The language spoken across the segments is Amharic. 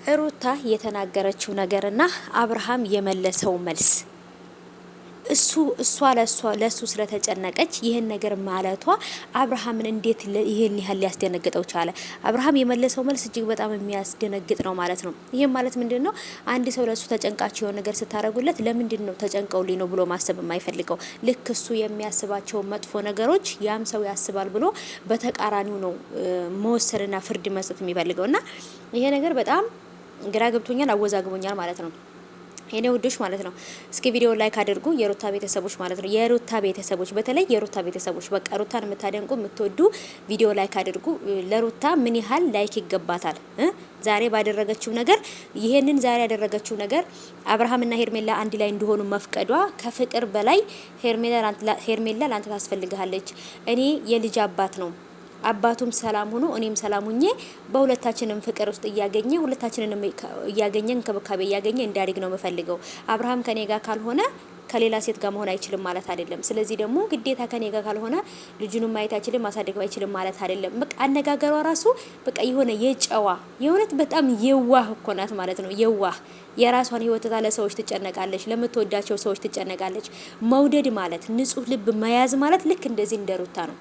ሩታ የተናገረችው ነገርና አብርሃም የመለሰው መልስ እሷ ለሱ ስለተጨነቀች ይህን ነገር ማለቷ አብርሃምን እንዴት ይህን ያህል ሊያስደነግጠው ቻለ? አብርሃም የመለሰው መልስ እጅግ በጣም የሚያስደነግጥ ነው ማለት ነው። ይህም ማለት ምንድነው? አንድ ሰው ለሱ ተጨንቃቸው የሆነ ነገር ስታደርጉለት ለምንድን ነው ተጨንቀውልኝ ነው ብሎ ማሰብ የማይፈልገው? ልክ እሱ የሚያስባቸው መጥፎ ነገሮች ያም ሰው ያስባል ብሎ በተቃራኒው ነው መወሰንና ፍርድ መስጠት የሚፈልገው እና ይሄ ነገር በጣም ግራ ገብቶኛል፣ አወዛግቦኛል ማለት ነው። የኔ ውዶች ማለት ነው። እስኪ ቪዲዮ ላይክ አድርጉ የሩታ ቤተሰቦች ማለት ነው። የሩታ ቤተሰቦች በተለይ የሩታ ቤተሰቦች በቃ ሩታን የምታደንቁ የምትወዱ ቪዲዮ ላይክ አድርጉ። ለሩታ ምን ያህል ላይክ ይገባታል? ዛሬ ባደረገችው ነገር ይሄንን ዛሬ ያደረገችው ነገር አብርሃምና ሄርሜላ አንድ ላይ እንዲሆኑ መፍቀዷ ከፍቅር በላይ ሄርሜላ ላንተ ታስፈልግሃለች። እኔ የልጅ አባት ነው አባቱም ሰላም ሆኖ እኔም ሰላም ሁኜ በሁለታችንም ፍቅር ውስጥ እያገኘ ሁለታችንንም እያገኘ እንክብካቤ እያገኘ እንዳድግ ነው የምፈልገው። አብርሃም ከኔ ጋር ካልሆነ ከሌላ ሴት ጋር መሆን አይችልም ማለት አይደለም። ስለዚህ ደግሞ ግዴታ ከኔ ጋር ካልሆነ ልጁንም ማየት አይችልም ማሳደግ አይችልም ማለት አይደለም። በቃ አነጋገሯ ራሱ በቃ የሆነ የጨዋ የሆነት በጣም የዋህ እኮ ናት ማለት ነው። የዋህ የራሷን ህይወት ለሰዎች ትጨነቃለች፣ ለምትወዳቸው ሰዎች ትጨነቃለች። መውደድ ማለት ንጹህ ልብ መያዝ ማለት ልክ እንደዚህ እንደሩታ ነው።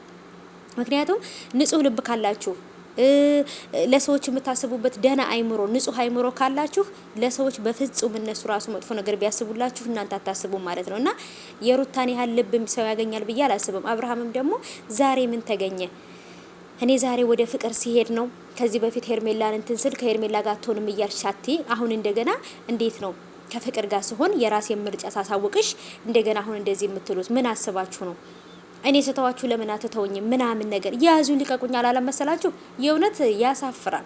ምክንያቱም ንጹህ ልብ ካላችሁ ለሰዎች የምታስቡበት ደህና አይምሮ ንጹህ አይምሮ ካላችሁ ለሰዎች በፍጹም እነሱ ራሱ መጥፎ ነገር ቢያስቡላችሁ እናንተ አታስቡም ማለት ነው። እና የሩታን ያህል ልብ ሰው ያገኛል ብዬ አላስብም። አብርሃምም ደግሞ ዛሬ ምን ተገኘ? እኔ ዛሬ ወደ ፍቅር ሲሄድ ነው። ከዚህ በፊት ሄርሜላን እንትን ስል ከሄርሜላ ጋር አትሆንም እያልሻቲ አሁን እንደገና እንዴት ነው ከፍቅር ጋር ሲሆን የራሴን ምርጫ ሳሳውቅሽ እንደገና አሁን እንደዚህ የምትሉት ምን አስባችሁ ነው? እኔ ስተዋችሁ ለምን አትተውኝም? ምናምን ነገር ያዙ ሊቀቁኝ አላለም መሰላችሁ? የእውነት ያሳፍራል።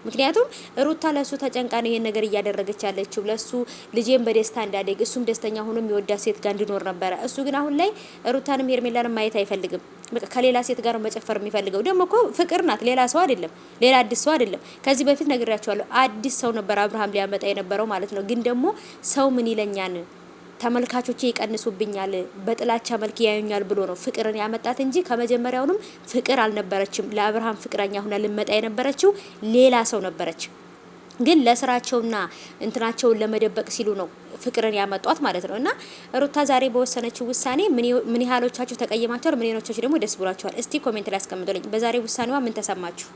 ምክንያቱም ሩታ ለሱ ተጨንቃ ነው ይሄን ነገር እያደረገች ያለችው። ለሱ ልጄን በደስታ እንዳደግ እሱም ደስተኛ ሆኖ የሚወዳት ሴት ጋር እንዲኖር ነበረ። እሱ ግን አሁን ላይ ሩታንም ሄርሜላንም ማየት አይፈልግም። በቃ ከሌላ ሴት ጋር መጨፈር የሚፈልገው ደግሞ እኮ ፍቅር ናት፣ ሌላ ሰው አይደለም፣ ሌላ አዲስ ሰው አይደለም። ከዚህ በፊት ነግራችኋለሁ፣ አዲስ ሰው ነበር አብርሃም ሊያመጣ የነበረው ማለት ነው። ግን ደግሞ ሰው ምን ይለኛል ተመልካቾቼ ይቀንሱብኛል፣ በጥላቻ መልክ ያዩኛል ብሎ ነው ፍቅርን ያመጣት እንጂ ከመጀመሪያውንም ፍቅር አልነበረችም። ለአብርሃም ፍቅረኛ ሆና ልመጣ የነበረችው ሌላ ሰው ነበረች። ግን ለስራቸውና እንትናቸውን ለመደበቅ ሲሉ ነው ፍቅርን ያመጧት ማለት ነው። እና ሩታ ዛሬ በወሰነችው ውሳኔ ምን ያህሎቻችሁ ተቀየማችኋል? ምን ያህሎቻችሁ ደግሞ ደስ ብሏችኋል? እስቲ ኮሜንት ላይ አስቀምጡልኝ። በዛሬ ውሳኔዋ ምን ተሰማችሁ?